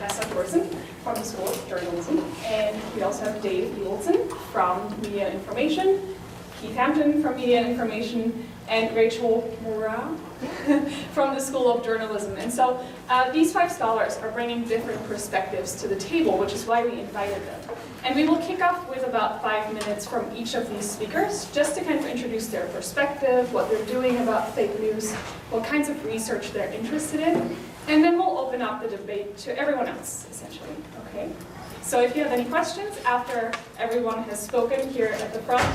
Tessa Thorson from the School of Journalism, and we also have Dave Eagleton from Media and Information, Keith Hampton from Media and Information, and Rachel Mourao from the School of Journalism. And so these 5 scholars are bringing different perspectives to the table, which is why we invited them. And we will kick off with about 5 minutes from each of these speakers, just to kind of introduce their perspective, what they're doing about fake news, what kinds of research they're interested in, and then we'll open up the debate to everyone else, essentially, okay? So if you have any questions after everyone has spoken here at the front,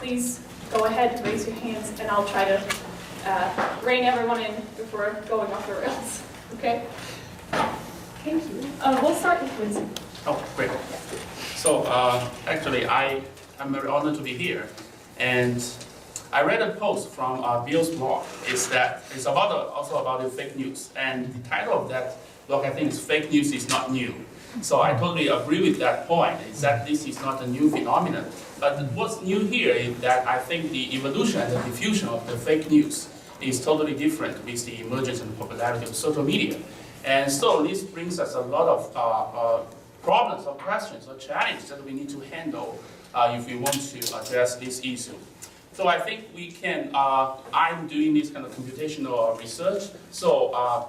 please go ahead, raise your hands, and I'll try to rein everyone in before going off the rails, okay? Thank you. We'll start with Winston. Oh, great. So actually, I'm very honored to be here, and I read a post from Bill's blog. It's also about the fake news, and the title of that blog I think is "Fake News is Not New." So I totally agree with that point. Is that this is not a new phenomenon, but what's new here is that I think the evolution and the diffusion of the fake news is totally different with the emergence and popularity of social media, and so this brings us a lot of problems or questions or challenges that we need to handle if we want to address this issue. So I think we can, I'm doing this kind of computational research, so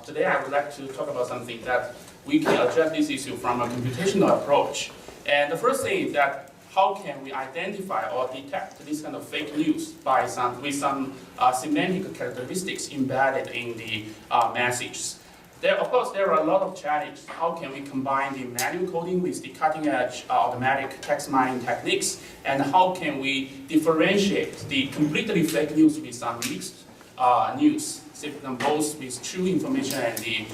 today I would like to talk about something that we can address this issue from a computational approach. And the first thing is that how can we identify or detect this kind of fake news with some semantic characteristics embedded in the messages. Of course, there are a lot of challenges. How can we combine the manual coding with the cutting-edge automatic text mining techniques? And how can we differentiate the completely fake news with some mixed news, both with true information and the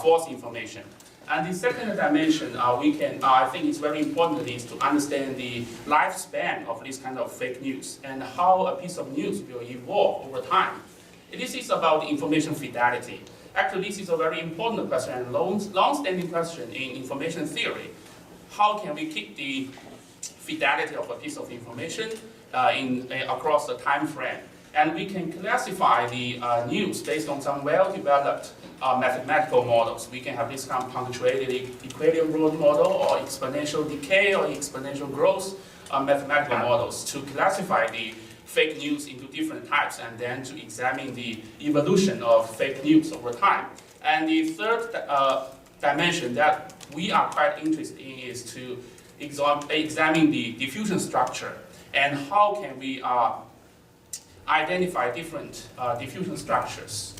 false information? And the second dimension, I think it's very important is to understand the lifespan of this kind of fake news and how a piece of news will evolve over time. This is about information fidelity. Actually, this is a very important question and long-standing question in information theory. How can we keep the fidelity of a piece of information across the time frame? And we can classify the news based on some well-developed mathematical models. We can have this kind of punctuated equilibrium model or exponential decay or exponential growth mathematical models to classify the fake news into different types and then to examine the evolution of fake news over time. And the third dimension that we are quite interested in is to examine the diffusion structure and how can we identify different diffusion structures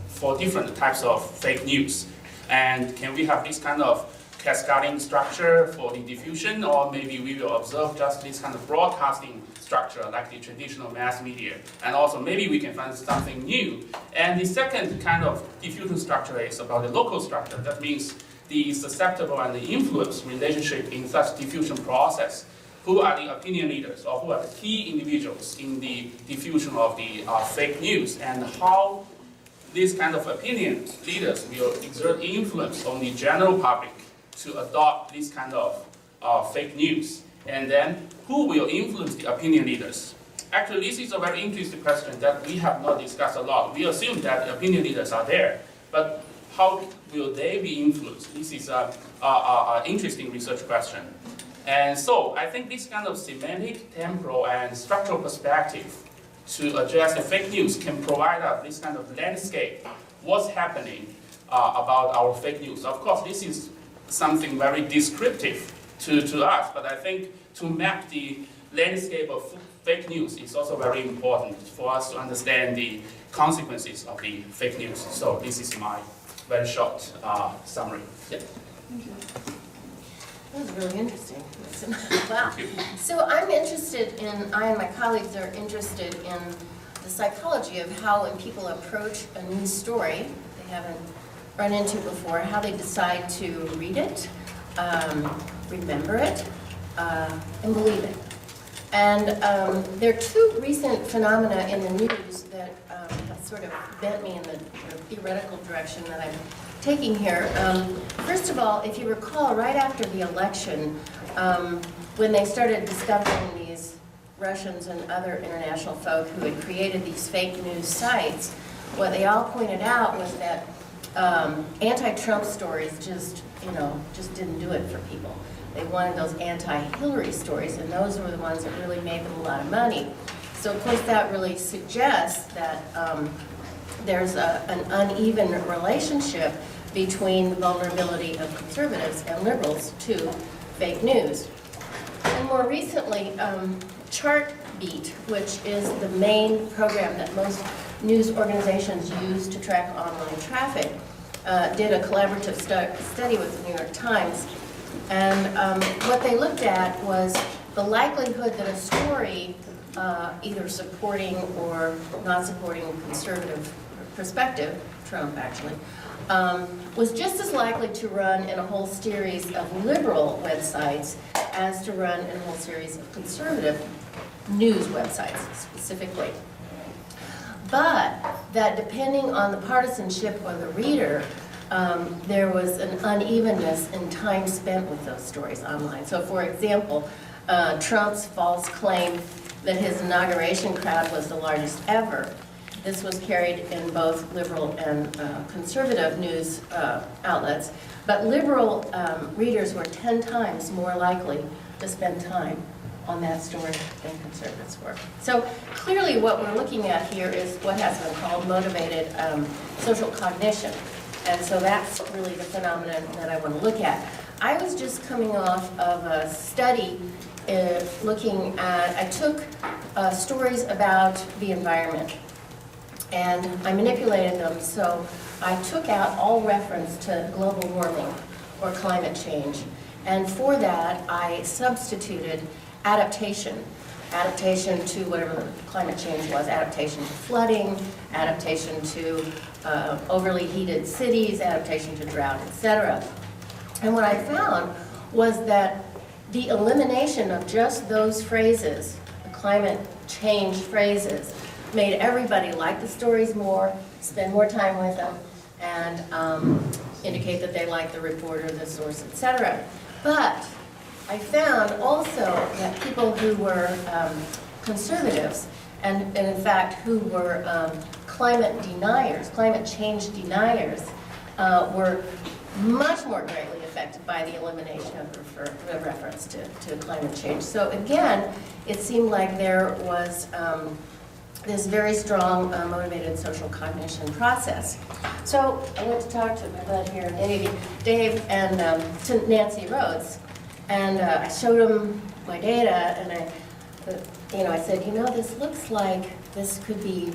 for different types of fake news. And can we have this kind of cascading structure for the diffusion, or maybe we will observe just this kind of broadcasting structure like the traditional mass media. And also maybe we can find something new. And the second kind of diffusion structure is about the local structure. That means the susceptible and the influence relationship in such diffusion process. Who are the opinion leaders or who are the key individuals in the diffusion of the fake news, and how these kind of opinion leaders will exert influence on the general public to adopt this kind of fake news. And then who will influence the opinion leaders? Actually, this is a very interesting question that we have not discussed a lot. We assume that the opinion leaders are there, but how will they be influenced? This is an interesting research question. And so I think this kind of semantic, temporal, and structural perspective to address the fake news can provide us this kind of landscape, what's happening about our fake news. Of course, this is something very descriptive to us, but I think to map the landscape of fake news is also very important for us to understand the consequences of the fake news. So this is my very short summary. Yeah. Thank you. That was really interesting. Wow. So I'm interested in, I and my colleagues are interested in the psychology of how when people approach a news story they haven't run into before, how they decide to read it, remember it, and believe it. And there are two recent phenomena in the news that have sort of bent me in the theoretical direction that I'm taking here. First of all, if you recall, right after the election, when they started discovering these Russians and other international folk who had created these fake news sites, what they all pointed out was that anti-Trump stories just didn't do it for people. They wanted those anti-Hillary stories, and those were the ones that really made them a lot of money. So of course that really suggests that there's an uneven relationship between the vulnerability of conservatives and liberals to fake news. And more recently, Chartbeat, which is the main program that most news organizations use to track online traffic, did a collaborative study with the New York Times. And what they looked at was the likelihood that a story, either supporting or not supporting conservative perspective, Trump actually, was just as likely to run in a whole series of liberal websites as to run in a whole series of conservative news websites specifically. But that depending on the partisanship of the reader, there was an unevenness in time spent with those stories online. So for example, Trump's false claim that his inauguration crowd was the largest ever. This was carried in both liberal and conservative news outlets, but liberal readers were 10 times more likely to spend time on that story than conservatives were. So clearly what we're looking at here is what has been called motivated social cognition. And so that's really the phenomenon that I want to look at. I was just coming off of a study looking at, I took stories about the environment and I manipulated them, so I took out all reference to global warming or climate change. And for that, I substituted adaptation to whatever climate change was, adaptation to flooding, adaptation to overly heated cities, adaptation to drought, etc. And what I found was that the elimination of just those phrases, the climate change phrases, made everybody like the stories more, spend more time with them, and indicate that they like the reporter, the source, etc. But I found also that people who were conservatives, and in fact who were climate deniers, climate change deniers, were much more greatly affected by the elimination of the reference to climate change. So again, it seemed like there was this very strong motivated social cognition process. So I went to talk to my bud here, Dave, and to Nancy Rhodes, and I showed him my data, and I said, this looks like this could be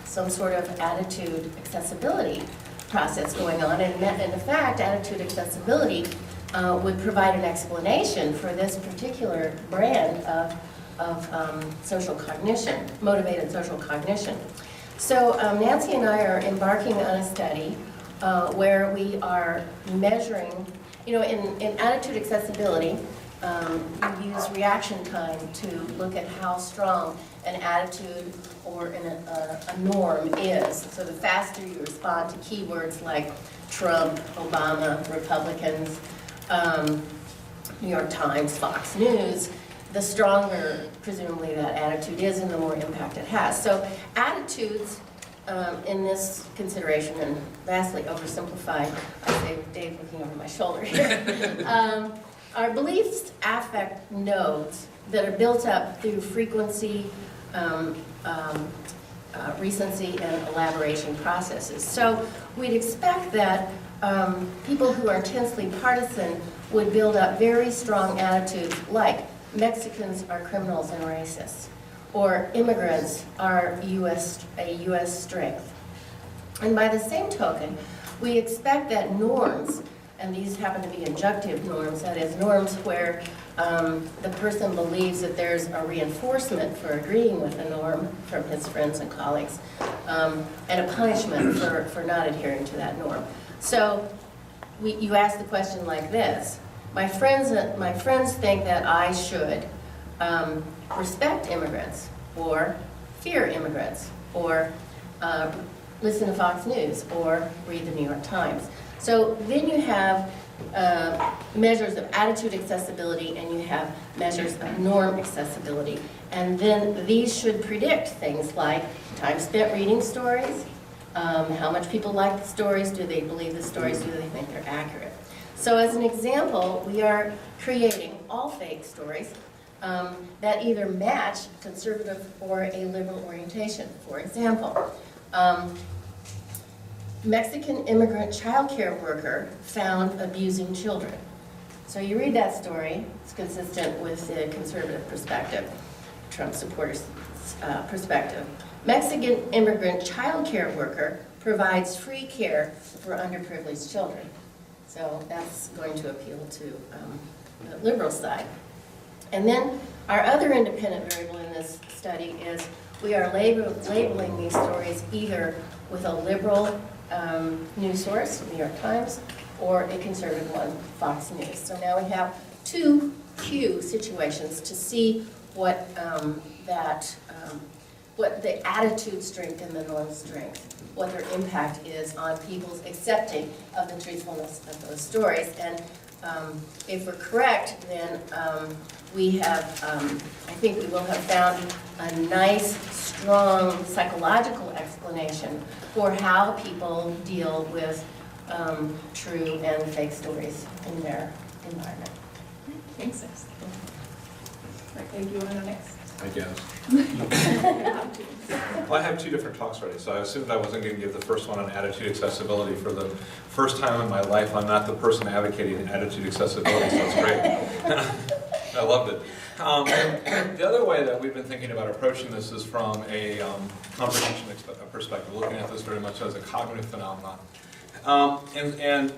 some sort of attitude accessibility process going on, and in fact, attitude accessibility would provide an explanation for this particular brand of social cognition, motivated social cognition. So Nancy and I are embarking on a study where we are measuring, in attitude accessibility, you use reaction time to look at how strong an attitude or a norm is. So the faster you respond to keywords like Trump, Obama, Republicans, New York Times, Fox News, the stronger, presumably, that attitude is and the more impact it has. So attitudes, in this consideration, and vastly oversimplified, I say with Dave looking over my shoulder here, are beliefs affect nodes that are built up through frequency, recency, and elaboration processes. So we'd expect that people who are intensely partisan would build up very strong attitudes like Mexicans are criminals and racists, or immigrants are a U.S. strength. And by the same token, we expect that norms, and these happen to be injunctive norms, that is, norms where the person believes that there's a reinforcement for agreeing with the norm from his friends and colleagues, and a punishment for not adhering to that norm. So you ask the question like this: my friends think that I should respect immigrants, or fear immigrants, or listen to Fox News, or read the New York Times. So then you have measures of attitude accessibility, and you have measures of norm accessibility. And then these should predict things like time spent reading stories, How much people like the stories, do they believe the stories, do they think they're accurate? So as an example, we are creating all fake stories that either match conservative or a liberal orientation. For example, Mexican immigrant childcare worker found abusing children. So you read that story, it's consistent with the conservative perspective, Trump supporters' perspective. Mexican immigrant childcare worker provides free care for underprivileged children. So that's going to appeal to the liberal side. And then our other independent variable in this study is we are labeling these stories either with a liberal news source, New York Times, or a conservative one, Fox News. So now we have two Q situations to see what what the attitude strength and the norm strength, what their impact is on people's accepting of the truthfulness of those stories. And if we're correct, then we have, I think we will have found a nice, strong psychological explanation for how people deal with true and fake stories in their environment. Thanks, sis. Right, thank you. And next. I guess. Well, I have two different talks ready, so I assumed I wasn't going to give the first one on attitude accessibility. For the first time in my life, I'm not the person advocating attitude accessibility, so it's great. I loved it. The other way that we've been thinking about approaching this is from a comprehension perspective, looking at this very much as a cognitive phenomenon. And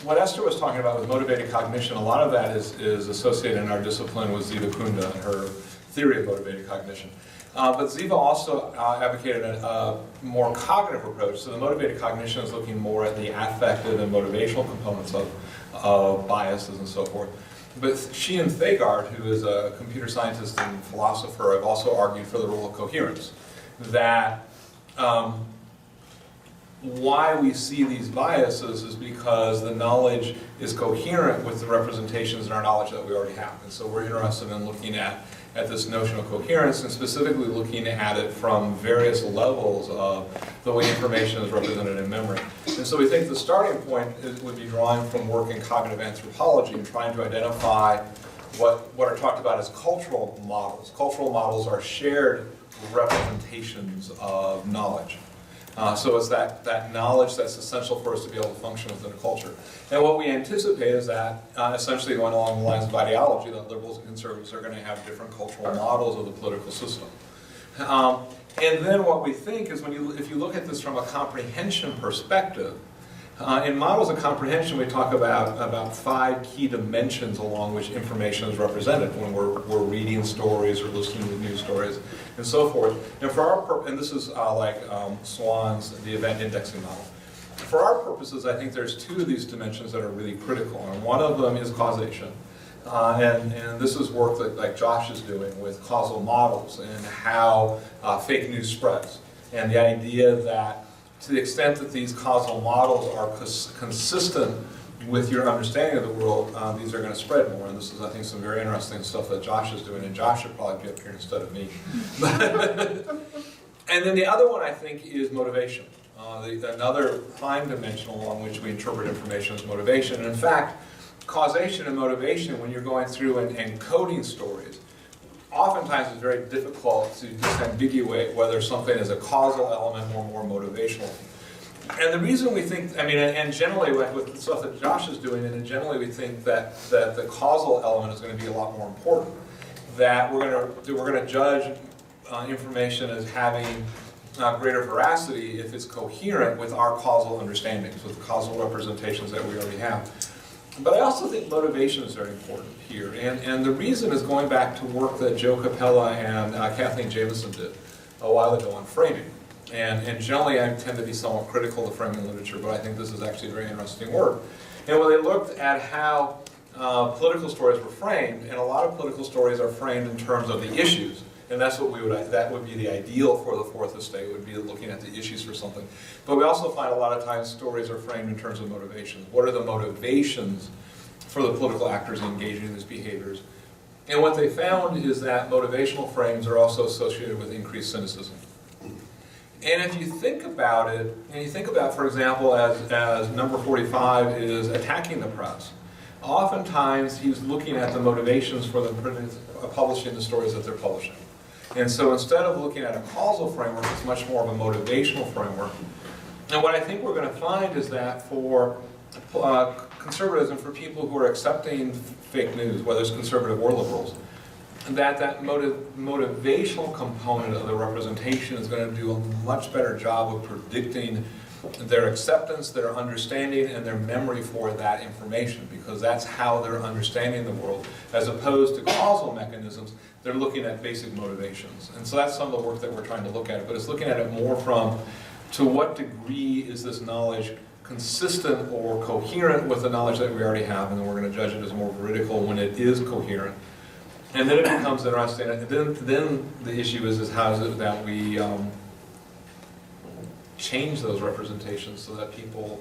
what Esther was talking about with motivated cognition, a lot of that is associated in our discipline with Ziva Kunda and her theory of motivated cognition. But Ziva also advocated a more cognitive approach. So the motivated cognition is looking more at the affective and motivational components of biases and so forth. But she and Thagard, who is a computer scientist and philosopher, have also argued for the role of coherence. That why we see these biases is because the knowledge is coherent with the representations in our knowledge that we already have. And so we're interested in looking at this notion of coherence and specifically looking at it from various levels of the way information is represented in memory. And so we think the starting point would be drawing from work in cognitive anthropology and trying to identify what are talked about as cultural models. Cultural models are shared representations of knowledge. So it's that knowledge that's essential for us to be able to function within a culture. And what we anticipate is that, essentially going along the lines of ideology, that liberals and conservatives are going to have different cultural models of the political system. And then what we think is if you look at this from a comprehension perspective, in models of comprehension we talk about 5 key dimensions along which information is represented when we're reading stories or listening to news stories and so forth. And for our and this is like Swan's, the event indexing model. For our purposes, I think there's 2 of these dimensions that are really critical, and one of them is causation. And this is work that like Josh is doing with causal models and how fake news spreads. And the idea that to the extent that these causal models are consistent with your understanding of the world, these are going to spread more. And this is, I think, some very interesting stuff that Josh is doing, and Josh should probably be up here instead of me. And then the other one, I think, is motivation. Another prime dimension along which we interpret information is motivation. And in fact, causation and motivation, when you're going through and coding stories, oftentimes it's very difficult to disambiguate whether something is a causal element or more motivational. And the reason we think, I mean, and generally with the stuff that Josh is doing, and generally we think that the causal element is going to be a lot more important. That we're going to judge information as having greater veracity if it's coherent with our causal understandings, with causal representations that we already have. But I also think motivation is very important here, and the reason is going back to work that Joe Capella and Kathleen Jamison did a while ago on framing. And generally I tend to be somewhat critical of framing literature, but I think this is actually very interesting work. And when they looked at how political stories were framed, and a lot of political stories are framed in terms of the issues, and that's what that would be the ideal for the fourth estate, would be looking at the issues for something. But we also find a lot of times stories are framed in terms of motivations. What are the motivations for the political actors engaging in these behaviors? And what they found is that motivational frames are also associated with increased cynicism. And if you think about it, and you think about, for example, as number 45 is attacking the press, oftentimes he's looking at the motivations for them publishing the stories that they're publishing. And so instead of looking at a causal framework, it's much more of a motivational framework. And what I think we're going to find is that for conservatives and for people who are accepting fake news, whether it's conservative or liberals, that motivational component of the representation is going to do a much better job of predicting their acceptance, their understanding, and their memory for that information, because that's how they're understanding the world. As opposed to causal mechanisms, they're looking at basic motivations. And so that's some of the work that we're trying to look at, but it's looking at it more from, to what degree is this knowledge consistent or coherent with the knowledge that we already have, and then we're going to judge it as more veridical when it is coherent. And then it becomes interesting, and then the issue is how is it that we change those representations so that people,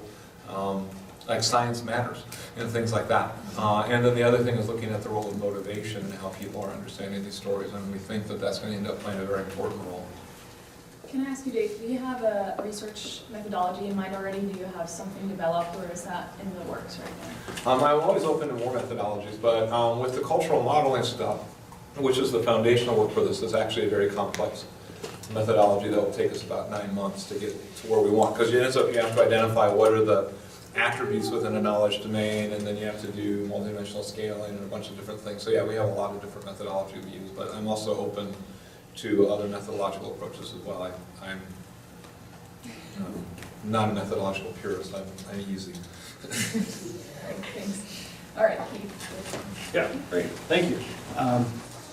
like science matters, and things like that. And then the other thing is looking at the role of motivation and how people are understanding these stories, and we think that that's going to end up playing a very important role. Can I ask you, Dave, do you have a research methodology in mind already? Do you have something developed, or is that in the works right now? I'm always open to more methodologies, but with the cultural modeling stuff, which is the foundational work for this, it's actually a very complex methodology that will take us about 9 months to get to where we want, because you have to identify what are the attributes within a knowledge domain, and then you have to do multidimensional scaling and a bunch of different things. So yeah, we have a lot of different methodology we use, but I'm also open to other methodological approaches as well. I'm not a methodological purist, I'm easy. Thanks. All right, Keith. Yeah, great, thank you.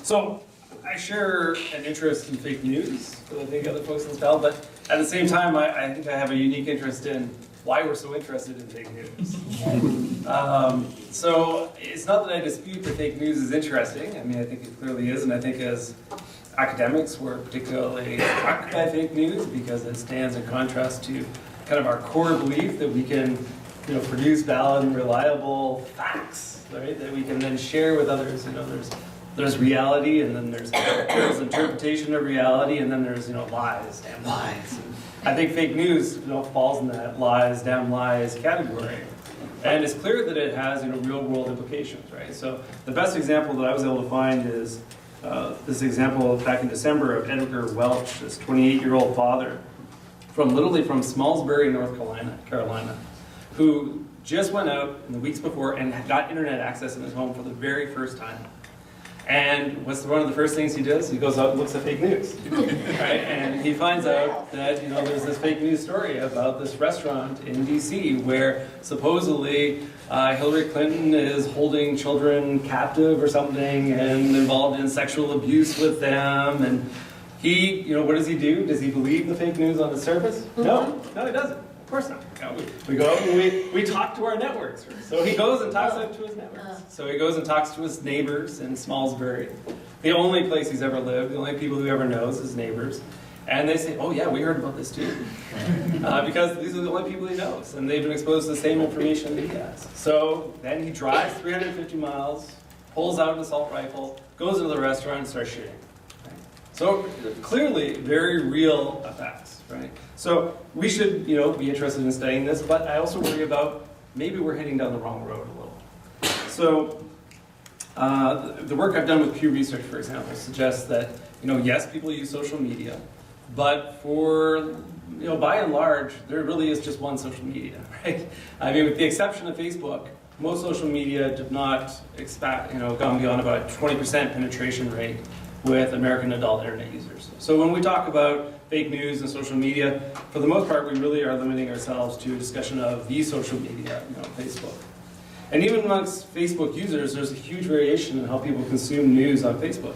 So I share an interest in fake news, but I think other folks in this panel, but at the same time, I think I have a unique interest in why we're so interested in fake news. So it's not that I dispute that fake news is interesting. I mean, I think it clearly is, and I think as academics, we're particularly struck by fake news because it stands in contrast to kind of our core belief that we can, produce valid and reliable facts, right? That we can then share with others. There's reality, and then there's interpretation of reality, and then there's lies, damn lies. I think fake news falls in that lies, damn lies category. And it's clear that it has real world implications, right? So the best example that I was able to find is this example back in December of Edgar Welch, this 28-year-old father literally from Smallsbury, North Carolina, who just went out in the weeks before and had got internet access in his home for the very first time. And what's one of the first things he does? He goes out and looks at fake news, right? And he finds out that there's this fake news story about this restaurant in D.C. where supposedly Hillary Clinton is holding children captive or something and involved in sexual abuse with them. And he, what does he do? Does he believe the fake news on the surface? No, he doesn't. Of course not. We go out and we talk to our networks. So he goes and talks to his networks. So he goes and talks to his neighbors in Smallsbury. The only place he's ever lived, the only people he ever knows, his neighbors. And they say, oh yeah, we heard about this too. Because these are the only people he knows. And they've been exposed to the same information that he has. So then he drives 350 miles, pulls out an assault rifle, goes into the restaurant and starts shooting. Right? So clearly, very real effects. Right? So we should, be interested in studying this, but I also worry about maybe we're heading down the wrong road a little. So the work I've done with Pew Research, for example, suggests that, yes, people use social media, but for, by and large, there really is just one social media, right? I mean, with the exception of Facebook, most social media did not expect, gone beyond about a 20% penetration rate with American adult internet users. So when we talk about fake news and social media, for the most part, we really are limiting ourselves to a discussion of the social media, Facebook. And even amongst Facebook users, there's a huge variation in how people consume news on Facebook.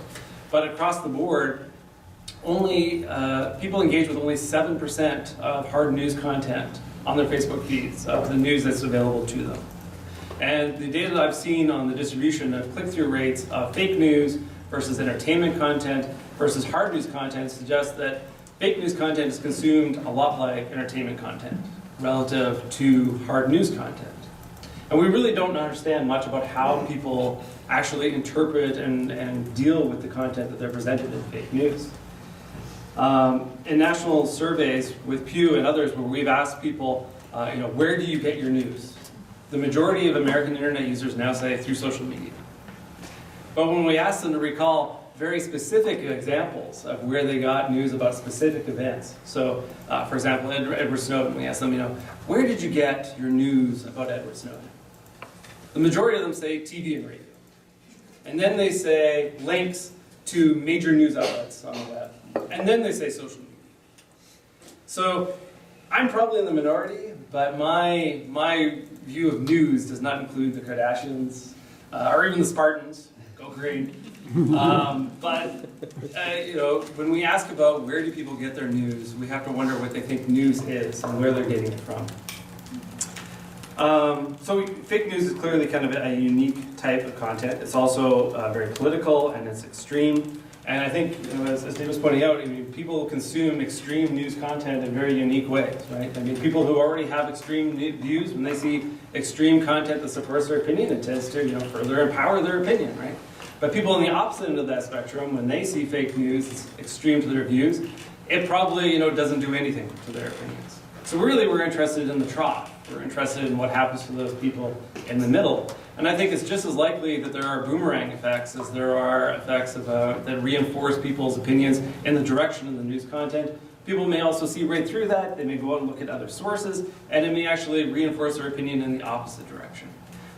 But across the board, only people engage with only 7% of hard news content on their Facebook feeds of the news that's available to them. And the data that I've seen on the distribution of click-through rates of fake news versus entertainment content versus hard news content suggests that fake news content is consumed a lot like entertainment content relative to hard news content. And we really don't understand much about how people actually interpret and deal with the content that they're presented in fake news. in national surveys with Pew and others where we've asked people, where do you get your news? The majority of American internet users now say through social media. But when we ask them to recall very specific examples of where they got news about specific events, so for example, Edward Snowden, we asked them, where did you get your news about Edward Snowden? The majority of them say TV and radio. And then they say links to major news outlets on the web. And then they say social media. So I'm probably in the minority, but my view of news does not include the Kardashians or even the Spartans. Go green. When we ask about where do people get their news, we have to wonder what they think news is and where they're getting it from. Fake news is clearly kind of a unique type of content. It's also very political and it's extreme. And I think, as Dave was pointing out, people consume extreme news content in very unique ways, right? People who already have extreme views, when they see extreme content that supports their opinion, it tends to, further empower their opinion, right? But people on the opposite end of that spectrum, when they see fake news that's extreme to their views, it probably, doesn't do anything to their opinions. So really, we're interested in the trough. We're interested in what happens to those people in the middle. And I think it's just as likely that there are boomerang effects as there are effects that reinforce people's opinions in the direction of the news content. People may also see right through that. They may go out and look at other sources, and it may actually reinforce their opinion in the opposite direction.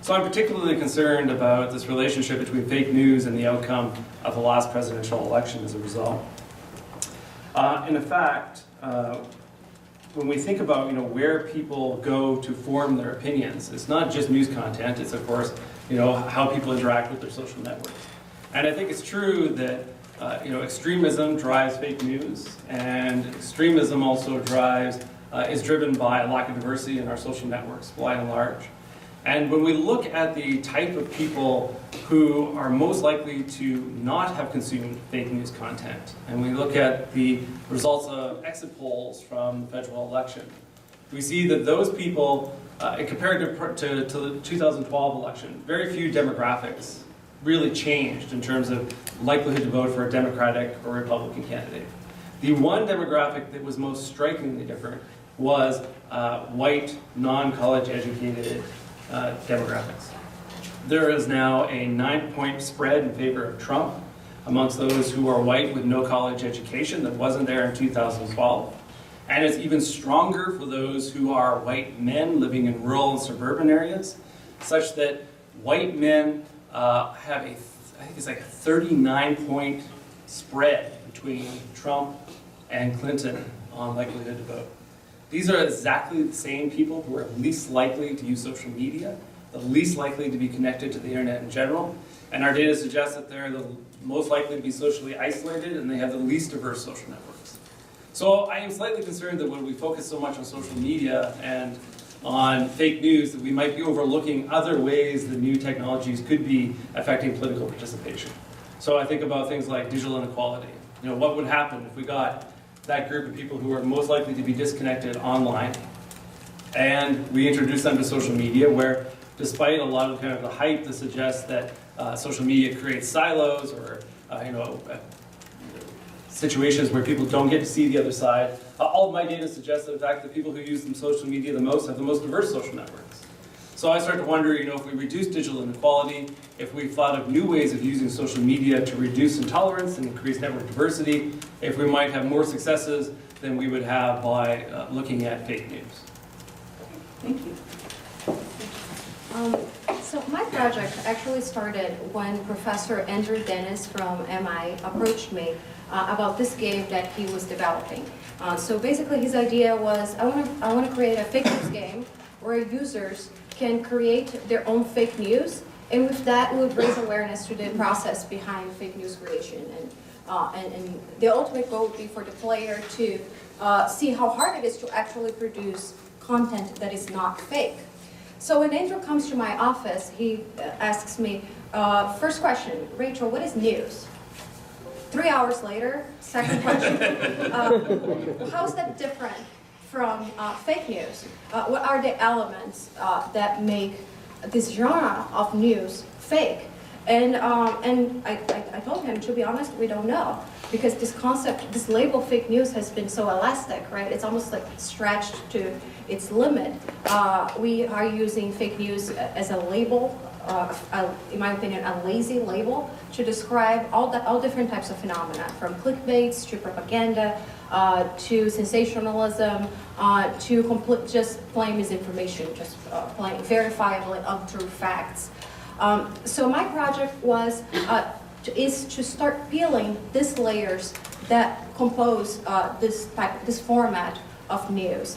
So I'm particularly concerned about this relationship between fake news and the outcome of the last presidential election as a result. In fact, when we think about where people go to form their opinions, it's not just news content. It's of course how people interact with their social networks. And I think it's true that extremism drives fake news, and extremism also is driven by a lack of diversity in our social networks, by and large. And when we look at the type of people who are most likely to not have consumed fake news content, and we look at the results of exit polls from the federal election, we see that those people, compared to the 2012 election, very few demographics really changed in terms of likelihood to vote for a Democratic or Republican candidate. The one demographic that was most strikingly different was white, non-college educated demographics. There is now a 9-point spread in favor of Trump amongst those who are white with no college education that wasn't there in 2012. And it's even stronger for those who are white men living in rural and suburban areas, such that white men have I think it's like a 39-point spread between Trump and Clinton on likelihood to vote. These are exactly the same people who are least likely to use social media, the least likely to be connected to the internet in general, and our data suggests that they're the most likely to be socially isolated and they have the least diverse social networks. So I am slightly concerned that when we focus so much on social media and on fake news, that we might be overlooking other ways that new technologies could be affecting political participation. So I think about things like digital inequality. What would happen if we got that group of people who are most likely to be disconnected online, and we introduce them to social media, where despite a lot of kind of the hype that suggests that social media creates silos or situations where people don't get to see the other side, all of my data suggests that in fact the people who use social media the most have the most diverse social networks. So I start to wonder, if we reduce digital inequality, if we thought of new ways of using social media to reduce intolerance and increase network diversity, if we might have more successes than we would have by looking at fake news. Thank you. So my project actually started when Professor Andrew Dennis from MI approached me about this game that he was developing. So basically his idea was, I want to create a fake news game where users can create their own fake news, and with that we would raise awareness to the process behind fake news creation. And the ultimate goal would be for the player to see how hard it is to actually produce content that is not fake. So when Andrew comes to my office, he asks me, first question, Rachel, what is news? 3 hours later, second question, how is that different from fake news? What are the elements that make this genre of news fake? And I told him, to be honest, we don't know. Because this concept, this label fake news has been so elastic, right? It's almost like stretched to its limit. We are using fake news as a label, in my opinion, a lazy label to describe all different types of phenomena, from clickbaits to propaganda, to sensationalism, to just plain misinformation, just plain verifiably untrue facts. So my project is to start peeling these layers that compose this format of news.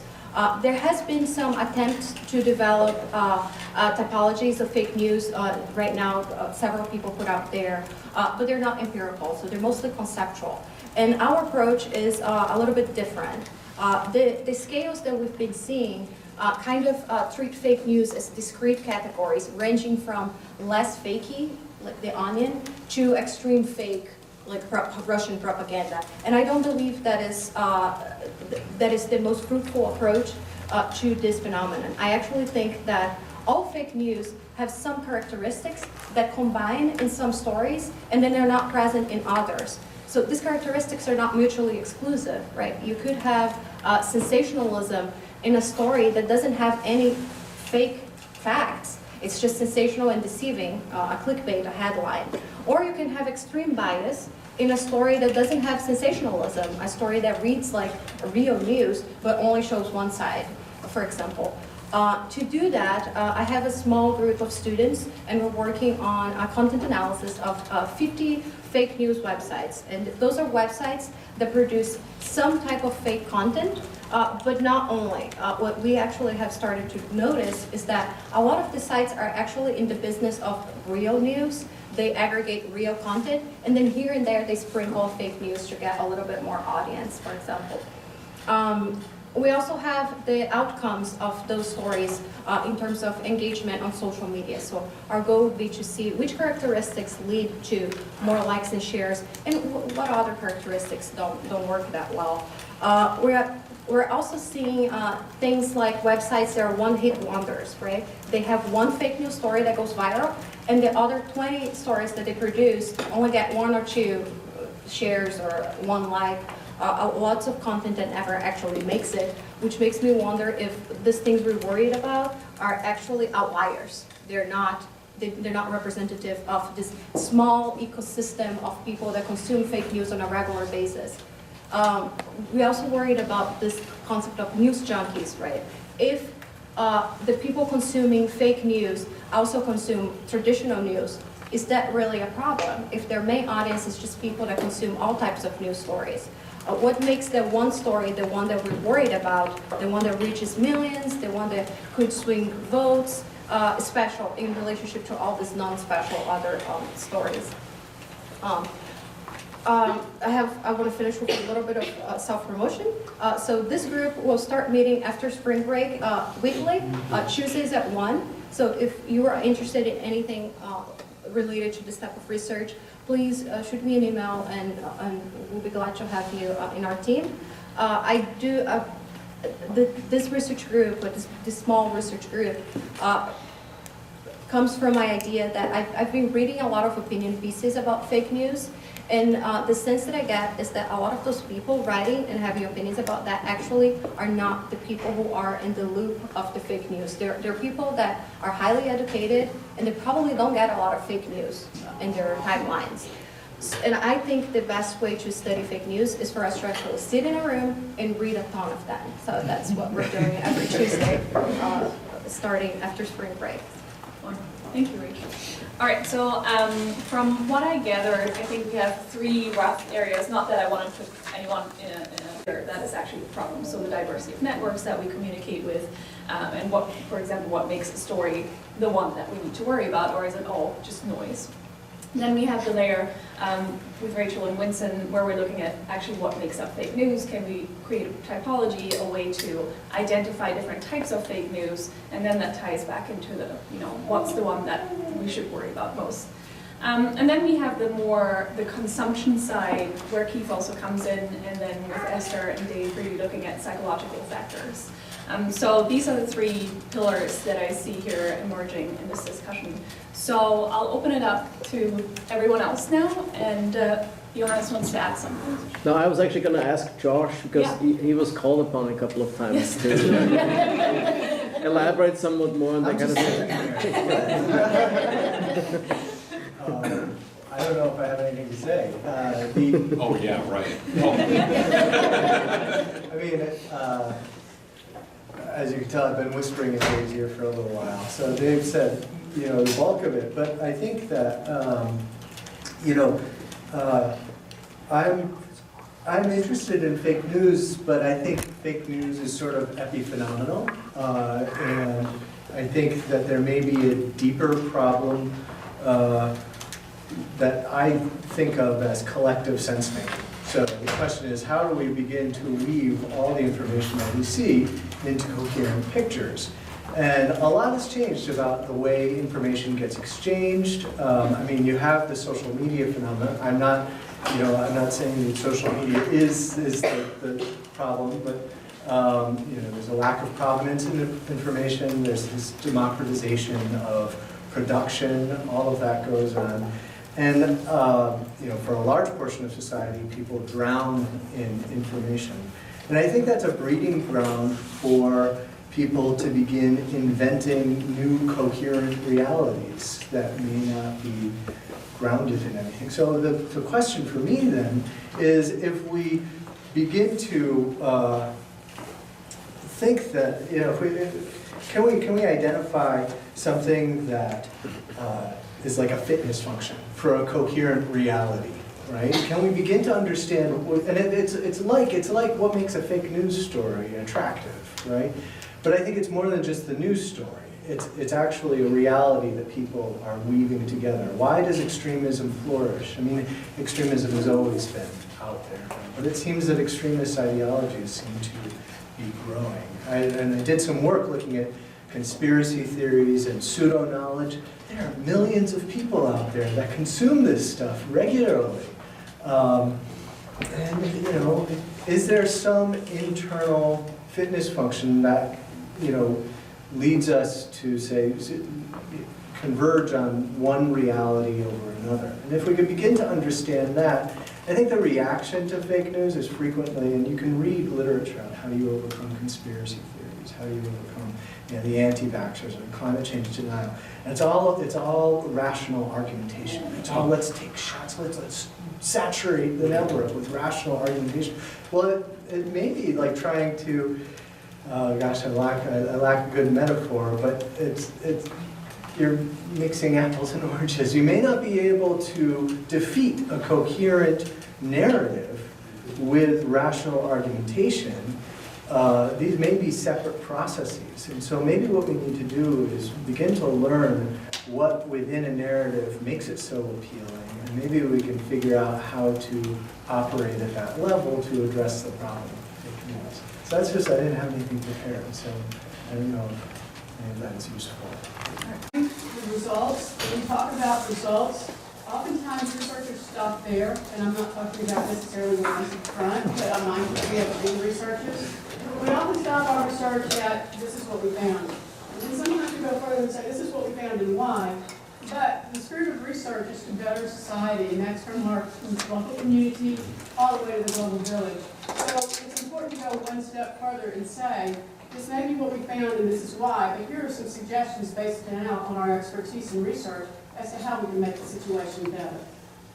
There has been some attempts to develop typologies of fake news. Right now, several people put out there, but they're not empirical, so they're mostly conceptual. And our approach is a little bit different. The scales that we've been seeing kind of treat fake news as discrete categories, ranging from less fakey, like The Onion, to extreme fake, like Russian propaganda. And I don't believe that is the most fruitful approach to this phenomenon. I actually think that all fake news have some characteristics that combine in some stories, and then they're not present in others. So these characteristics are not mutually exclusive, right? You could have sensationalism in a story that doesn't have any fake facts. It's just sensational and deceiving, a clickbait, a headline. Or you can have extreme bias in a story that doesn't have sensationalism, a story that reads like real news but only shows one side, for example. To do that, I have a small group of students, and we're working on a content analysis of 50 fake news websites. And those are websites that produce some type of fake content, but not only. What we actually have started to notice is that a lot of the sites are actually in the business of real news. They aggregate real content, and then here and there they sprinkle fake news to get a little bit more audience, for example. We also have the outcomes of those stories in terms of engagement on social media. So our goal would be to see which characteristics lead to more likes and shares, and what other characteristics don't work that well. We're also seeing things like websites that are one-hit wonders, right? They have one fake news story that goes viral, and the other 20 stories that they produce only get 1 or 2 shares or 1 like. Lots of content that never actually makes it, which makes me wonder if these things we're worried about are actually outliers. They're not representative of this small ecosystem of people that consume fake news on a regular basis. We also worried about this concept of news junkies, right? If the people consuming fake news also consume traditional news, is that really a problem? If their main audience is just people that consume all types of news stories? What makes the one story, the one that we're worried about, the one that reaches millions, the one that could swing votes, special in relationship to all these non-special other stories? I want to finish with a little bit of self-promotion. So this group will start meeting after spring break weekly, Tuesdays at 1. So if you are interested in anything related to this type of research, please shoot me an email, and we'll be glad to have you in our team. This research group, or this small research group, comes from my idea that I've been reading a lot of opinion pieces about fake news, and the sense that I get is that a lot of those people writing and having opinions about that actually are not the people who are in the loop of the fake news. They're people that are highly educated, and they probably don't get a lot of fake news in their timelines. And I think the best way to study fake news is for us to actually sit in a room and read a ton of them. So that's what we're doing every Tuesday, starting after spring break. Thank you, Rachel. All right, so from what I gathered, I think we have 3 rough areas. Not that I want to put anyone in a that is actually the problem. So the diversity of networks that we communicate with, and what, for example, what makes a story the one that we need to worry about, or is it all just noise? Then we have the layer with Rachel and Winston, where we're looking at actually what makes up fake news. Can we create a typology, a way to identify different types of fake news, and then that ties back into the, what's the one that we should worry about most. And then we have the consumption side, where Keith also comes in, and then with Esther and Dave really looking at psychological factors. So these are the three pillars that I see here emerging in this discussion. So I'll open it up to everyone else now, and Johannes wants to add something. No, I was actually going to ask Josh, because Yeah. he was called upon a couple of times Yes. to elaborate somewhat more on that kind of thing. I don't know if I have anything to say. Oh, yeah, right. I mean, as you can tell, I've been whispering in Dave's ear for a little while. So Dave said, the bulk of it. But I think that, I'm interested in fake news, but I think fake news is sort of epiphenomenal. And I think that there may be a deeper problem that I think of as collective sense-making. So the question is, how do we begin to weave all the information that we see into coherent pictures? And a lot has changed about the way information gets exchanged. I mean, you have the social media phenomenon. I'm not saying that social media is the problem, but there's a lack of provenance in the information. There's this democratization of production. All of that goes on. And for a large portion of society, people drown in information. And I think that's a breeding ground for people to begin inventing new coherent realities that may not be grounded in anything. So the question for me then is, if we begin to think that, can we identify something that is like a fitness function for a coherent reality, right? Can we begin to understand, and it's like what makes a fake news story attractive, right? But I think it's more than just the news story. It's actually a reality that people are weaving together. Why does extremism flourish? I mean, extremism has always been out there, but it seems that extremist ideologies seem to be growing. And I did some work looking at conspiracy theories and pseudo-knowledge. There are millions of people out there that consume this stuff regularly. Is there some internal fitness function that, leads us to, say, converge on one reality over another? And if we could begin to understand that, I think the reaction to fake news is frequently, and you can read literature on how do you overcome conspiracy theories, how do you overcome the anti-vaxxers and climate change denial. And it's all rational argumentation. It's all, let's take shots, let's saturate the network with rational argumentation. Well, it may be like trying to, gosh, I lack a good metaphor, but you're mixing apples and oranges. You may not be able to defeat a coherent narrative with rational argumentation. These may be separate processes. And so maybe what we need to do is begin to learn what within a narrative makes it so appealing. And maybe we can figure out how to operate at that level to address the problem of fake news. So that's just, I didn't have anything prepared, so I don't know if any of that is useful. The results, when we talk about results, oftentimes researchers stop there, and I'm not talking about necessarily what is in front, but I'm mindful we have big researchers. We often stop our research at, this is what we found. And then sometimes we go further and say, this is what we found and why. But the spirit of research is to better society, and that's from our local community all the way to the global village. So it's important to go one step further and say, this may be what we found and this is why, but here are some suggestions based now on our expertise in research as to how we can make the situation better.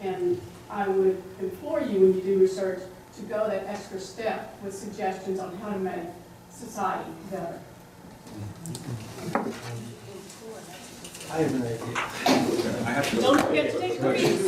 And I would implore you, when you do research, to go that extra step with suggestions on how to make society better. I have an idea. Don't forget to take breaks.